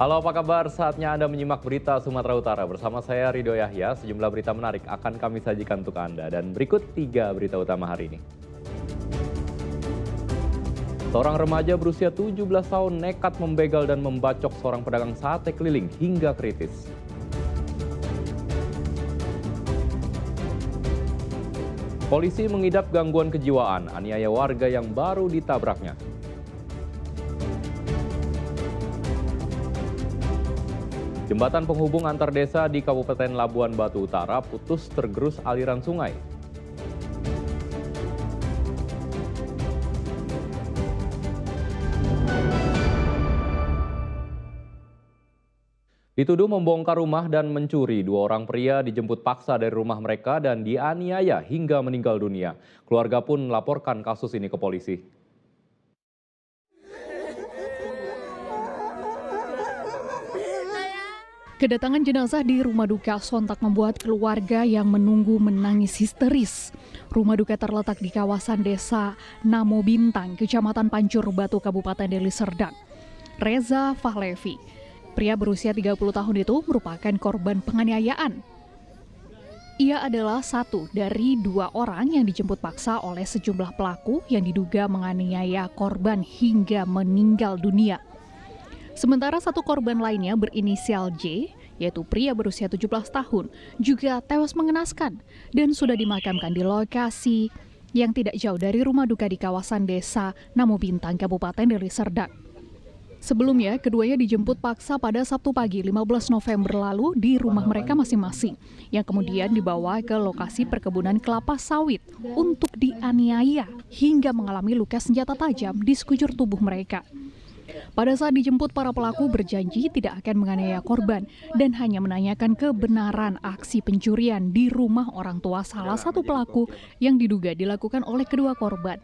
Halo, apa kabar? Saatnya Anda menyimak berita Sumatera Utara. Bersama saya Ridho Yahya, sejumlah berita menarik akan kami sajikan untuk Anda. Dan berikut 3 berita utama hari ini. Seorang remaja berusia 17 tahun nekat membegal dan membacok seorang pedagang sate keliling hingga kritis. Polisi mengidap gangguan kejiwaan, aniaya warga yang baru ditabraknya. Jembatan penghubung antar desa di Kabupaten Labuan Batu Utara putus tergerus aliran sungai. Dituduh membongkar rumah dan mencuri, 2 orang pria dijemput paksa dari rumah mereka dan dianiaya hingga meninggal dunia. Keluarga pun melaporkan kasus ini ke polisi. Kedatangan jenazah di rumah duka sontak membuat keluarga yang menunggu menangis histeris. Rumah duka terletak di kawasan desa Namo Bintang, Kecamatan Pancur Batu, Kabupaten Deli Serdang. Reza Fahlevi, pria berusia 30 tahun itu merupakan korban penganiayaan. Ia adalah satu dari 2 orang yang dijemput paksa oleh sejumlah pelaku yang diduga menganiaya korban hingga meninggal dunia. Sementara satu korban lainnya berinisial J, yaitu pria berusia 17 tahun, juga tewas mengenaskan dan sudah dimakamkan di lokasi yang tidak jauh dari rumah duka di kawasan desa Namo Bintang, Kabupaten Deli Serdang. Sebelumnya, keduanya dijemput paksa pada Sabtu pagi 15 November lalu di rumah mereka masing-masing, yang kemudian dibawa ke lokasi perkebunan kelapa sawit untuk dianiaya hingga mengalami luka senjata tajam di sekujur tubuh mereka. Pada saat dijemput, para pelaku berjanji tidak akan menganiaya korban dan hanya menanyakan kebenaran aksi pencurian di rumah orang tua salah satu pelaku yang diduga dilakukan oleh kedua korban.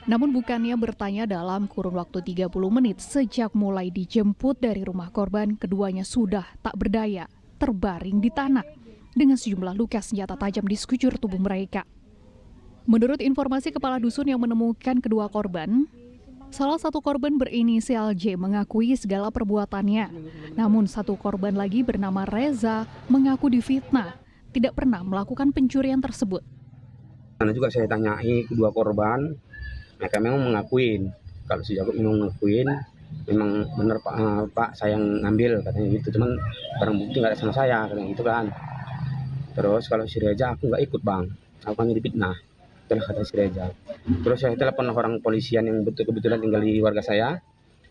Namun bukannya bertanya dalam kurun waktu 30 menit sejak mulai dijemput dari rumah korban, keduanya sudah tak berdaya, terbaring di tanah dengan sejumlah luka senjata tajam di sekujur tubuh mereka. Menurut informasi kepala dusun yang menemukan kedua korban, salah satu korban berinisial J mengakui segala perbuatannya. Namun satu korban lagi bernama Reza mengaku difitnah, tidak pernah melakukan pencurian tersebut. Karena juga saya tanyai kedua korban, mereka memang mengakuin. Kalau si Jacob memang mengakuin, memang benar Pak saya yang ngambil katanya gitu. Cuman barang bukti nggak ada sama saya katanya gitu kan. Terus kalau si Reza aku nggak ikut bang, aku kan difitnah. Itulah kata si Reza. Terus saya telepon orang polisian yang kebetulan tinggal di warga saya,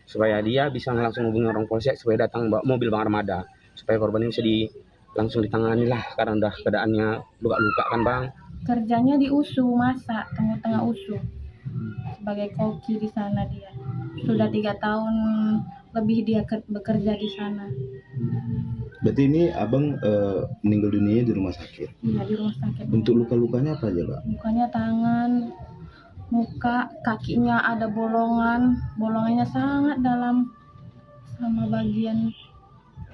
supaya dia bisa langsung hubungi orang polisi supaya datang bawa mobil Bang Armada, supaya korban ini bisa langsung ditangani lah karena udah keadaannya luka-luka kan bang. Kerjanya di USU, masak tengah-tengah USU sebagai koki di sana dia. Sudah 3 tahun lebih dia bekerja di sana. Berarti ini abang meninggal dunia di rumah sakit? Iya, di rumah sakit. Untuk luka-lukanya apa aja, Pak? Lukanya tangan, muka, kakinya ada bolongannya sangat dalam, sama bagian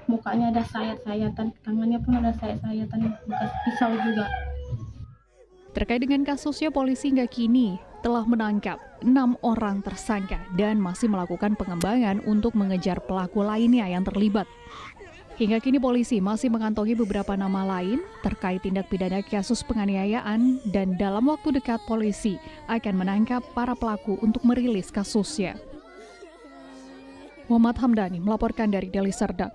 mukanya ada sayat-sayatan, tangannya pun ada sayat-sayatan, bekas pisau juga. Terkait dengan kasusnya, polisi hingga kini telah menangkap 6 orang tersangka dan masih melakukan pengembangan untuk mengejar pelaku lainnya yang terlibat. Hingga kini polisi masih mengantongi beberapa nama lain terkait tindak pidana kasus penganiayaan dan dalam waktu dekat polisi akan menangkap para pelaku untuk merilis kasusnya. Muhammad Hamdani melaporkan dari Deli Serdang.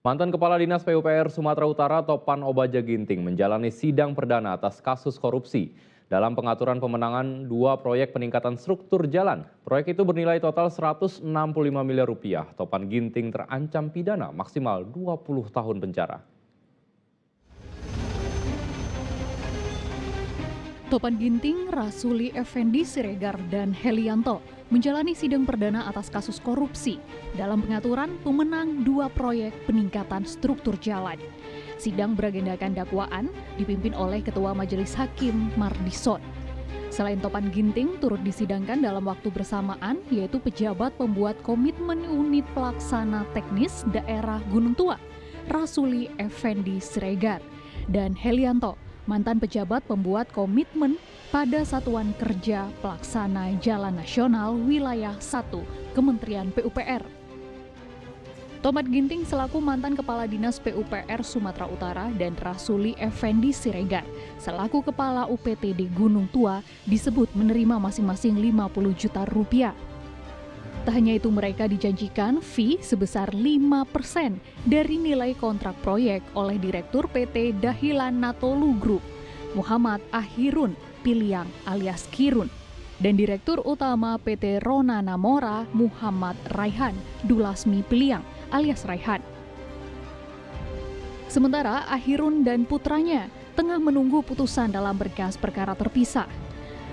Mantan Kepala Dinas PUPR Sumatera Utara Topan Obaja Ginting menjalani sidang perdana atas kasus korupsi dalam pengaturan pemenangan 2 proyek peningkatan struktur jalan. Proyek itu bernilai total 165 miliar rupiah. Topan Ginting terancam pidana maksimal 20 tahun penjara. Topan Ginting, Rasuli Effendi Siregar, dan Helianto menjalani sidang perdana atas kasus korupsi dalam pengaturan pemenang 2 proyek peningkatan struktur jalan. Sidang beragendakan dakwaan dipimpin oleh Ketua Majelis Hakim Mardison. Selain Topan Ginting, turut disidangkan dalam waktu bersamaan yaitu pejabat pembuat komitmen unit pelaksana teknis daerah Gunung Tua, Rasuli Effendi Siregar, dan Helianto, mantan pejabat pembuat komitmen pada Satuan Kerja Pelaksana Jalan Nasional Wilayah 1 Kementerian PUPR. Tomat Ginting selaku mantan Kepala Dinas PUPR Sumatera Utara dan Rasuli Effendi Siregar selaku Kepala UPTD Gunung Tua disebut menerima masing-masing 50 juta rupiah. Tak hanya itu, mereka dijanjikan fee sebesar 5% dari nilai kontrak proyek oleh Direktur PT Dahilan Natolu Group, Muhammad Ahirun Piliang alias Kirun, dan Direktur Utama PT Rona Namora, Muhammad Raihan Dulasmi Piliang alias Raihan. Sementara Ahirun dan putranya tengah menunggu putusan dalam berkas perkara terpisah.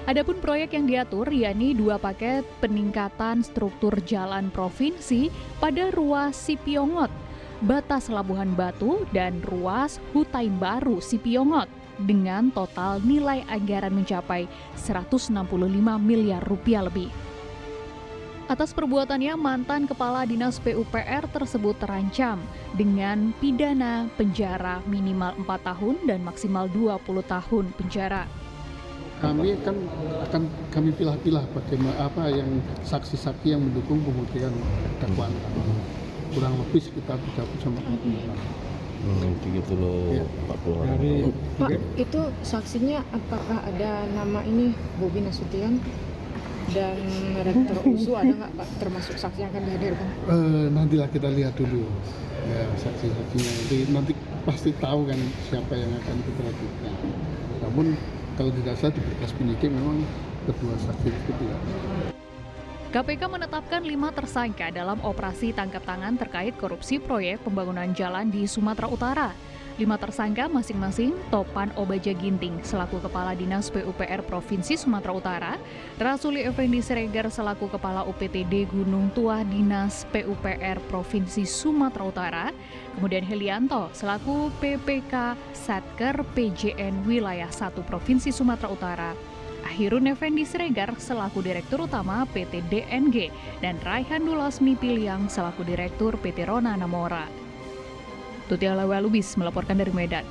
Adapun proyek yang diatur yakni 2 paket peningkatan struktur jalan provinsi pada ruas Sipiongot, Batas Labuhan Batu, dan ruas Hutai Baru Sipiongot dengan total nilai anggaran mencapai 165 miliar rupiah lebih. Atas perbuatannya, mantan Kepala Dinas PUPR tersebut terancam dengan pidana penjara minimal 4 tahun dan maksimal 20 tahun penjara. Kami akan kami pilah-pilah bagaimana apa yang saksi-saksi yang mendukung pembuktian dakwaan. Kurang lebih sekitar 30 sampai 40 orang. Gitu loh, Ya. Pak Kelurahan. Pak, itu saksinya apakah ada nama ini Bobi Nasution dan Rektor USU ada nggak Pak, termasuk saksi yang akan dihadirkan? Nantilah kita lihat dulu ya saksi-saksinya, nanti pasti tahu kan siapa yang akan kita lakukan. Namun kalau tidak salah di berkas penyidik memang kedua saksi itu tidak. KPK menetapkan 5 tersangka dalam operasi tangkap tangan terkait korupsi proyek pembangunan jalan di Sumatera Utara. 5 tersangka masing-masing Topan Obaja Ginting selaku Kepala Dinas PUPR Provinsi Sumatera Utara, Rasuli Effendi Siregar selaku Kepala UPTD Gunung Tua Dinas PUPR Provinsi Sumatera Utara, kemudian Helianto selaku PPK Satker PJN Wilayah 1 Provinsi Sumatera Utara, Ahirun Effendi Siregar selaku Direktur Utama PT DNG, dan Raihan Dulasmi Piliang selaku Direktur PT Rona Namora. Tutiala Walubis melaporkan dari Medan.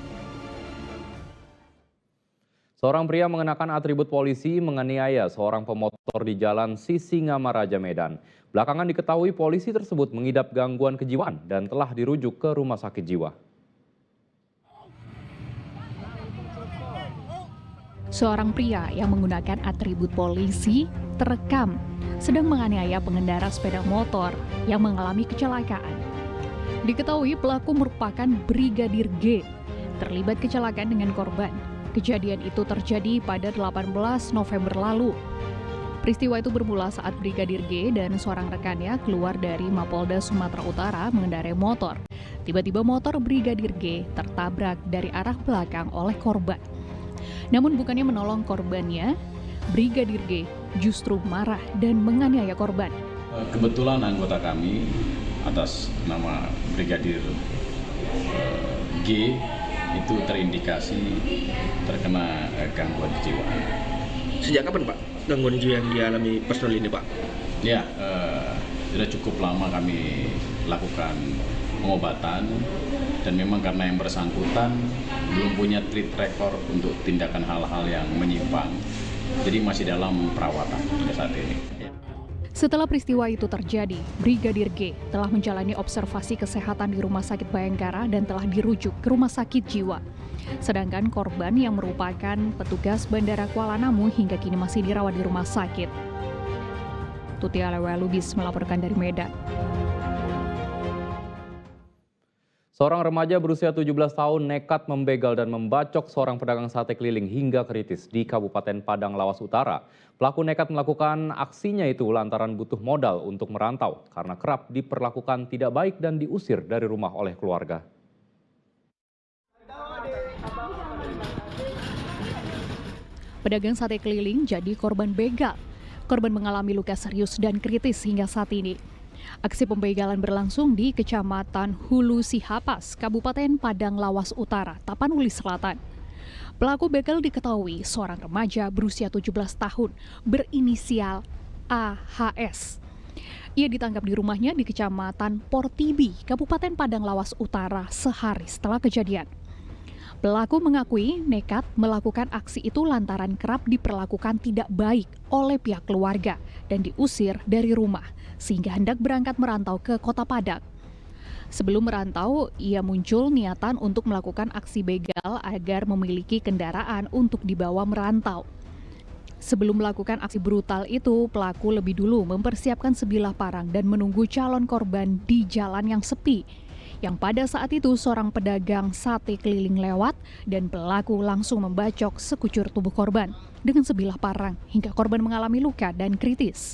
Seorang pria mengenakan atribut polisi menganiaya seorang pemotor di Jalan Sisingamaraja, Medan. Belakangan diketahui polisi tersebut mengidap gangguan kejiwaan dan telah dirujuk ke rumah sakit jiwa. Seorang pria yang menggunakan atribut polisi terekam sedang menganiaya pengendara sepeda motor yang mengalami kecelakaan. Diketahui pelaku merupakan Brigadir G, terlibat kecelakaan dengan korban. Kejadian itu terjadi pada 18 November lalu. Peristiwa itu bermula saat Brigadir G dan seorang rekannya keluar dari Mapolda Sumatera Utara mengendarai motor. Tiba-tiba motor Brigadir G tertabrak dari arah belakang oleh korban. Namun bukannya menolong korbannya, Brigadir G justru marah dan menganiaya korban. Kebetulan anggota kami atas nama Brigadir G itu terindikasi terkena gangguan kejiwaan. Sejak kapan Pak gangguan jiwa yang dialami personel ini Pak? Ya, sudah cukup lama kami lakukan pengobatan dan memang karena yang bersangkutan belum punya track record untuk tindakan hal-hal yang menyimpang, jadi masih dalam perawatan saat ini. Setelah peristiwa itu terjadi, Brigadir G telah menjalani observasi kesehatan di Rumah Sakit Bayangkara dan telah dirujuk ke Rumah Sakit Jiwa. Sedangkan korban yang merupakan petugas Bandara Kuala Namu hingga kini masih dirawat di rumah sakit. Tutiala Walubis melaporkan dari Medan. Seorang remaja berusia 17 tahun nekat membegal dan membacok seorang pedagang sate keliling hingga kritis di Kabupaten Padang Lawas Utara. Pelaku nekat melakukan aksinya itu lantaran butuh modal untuk merantau karena kerap diperlakukan tidak baik dan diusir dari rumah oleh keluarga. Pedagang sate keliling jadi korban begal. Korban mengalami luka serius dan kritis hingga saat ini. Aksi pembegalan berlangsung di Kecamatan Hulu Sihapas, Kabupaten Padang Lawas Utara, Tapanuli Selatan. Pelaku begal diketahui seorang remaja berusia 17 tahun berinisial AHS. Ia ditangkap di rumahnya di Kecamatan Portibi, Kabupaten Padang Lawas Utara sehari setelah kejadian. Pelaku mengakui nekat melakukan aksi itu lantaran kerap diperlakukan tidak baik oleh pihak keluarga dan diusir dari rumah, sehingga hendak berangkat merantau ke Kota Padang. Sebelum merantau, ia muncul niatan untuk melakukan aksi begal agar memiliki kendaraan untuk dibawa merantau. Sebelum melakukan aksi brutal itu, pelaku lebih dulu mempersiapkan sebilah parang dan menunggu calon korban di jalan yang sepi. Yang pada saat itu seorang pedagang sate keliling lewat dan pelaku langsung membacok sekucur tubuh korban dengan sebilah parang hingga korban mengalami luka dan kritis.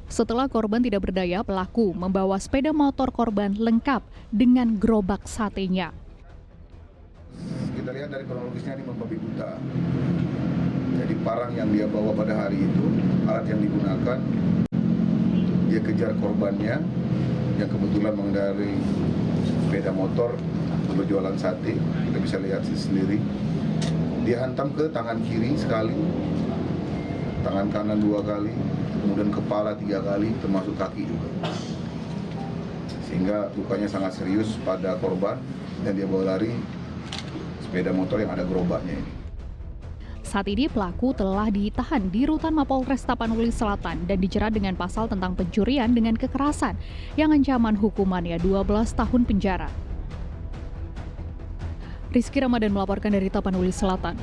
Setelah korban tidak berdaya, pelaku membawa sepeda motor korban lengkap dengan gerobak satenya. Kita lihat dari kronologisnya ini membabi buta. Jadi parang yang dia bawa pada hari itu, alat yang digunakan, dia kejar korbannya yang kebetulan mengendarai sepeda motor untuk jualan sate. Kita bisa lihat sendiri. Dia hantam ke tangan kiri sekali, tangan kanan 2 kali, kemudian kepala 3 kali, termasuk kaki juga. Sehingga lukanya sangat serius pada korban dan dia bawa lari sepeda motor yang ada gerobaknya ini. Saat ini pelaku telah ditahan di Rutan Mapolres Tapanuli Selatan dan dijerat dengan pasal tentang pencurian dengan kekerasan yang ancaman hukumannya 12 tahun penjara. Rizky Ramadan melaporkan dari Tapanuli Selatan.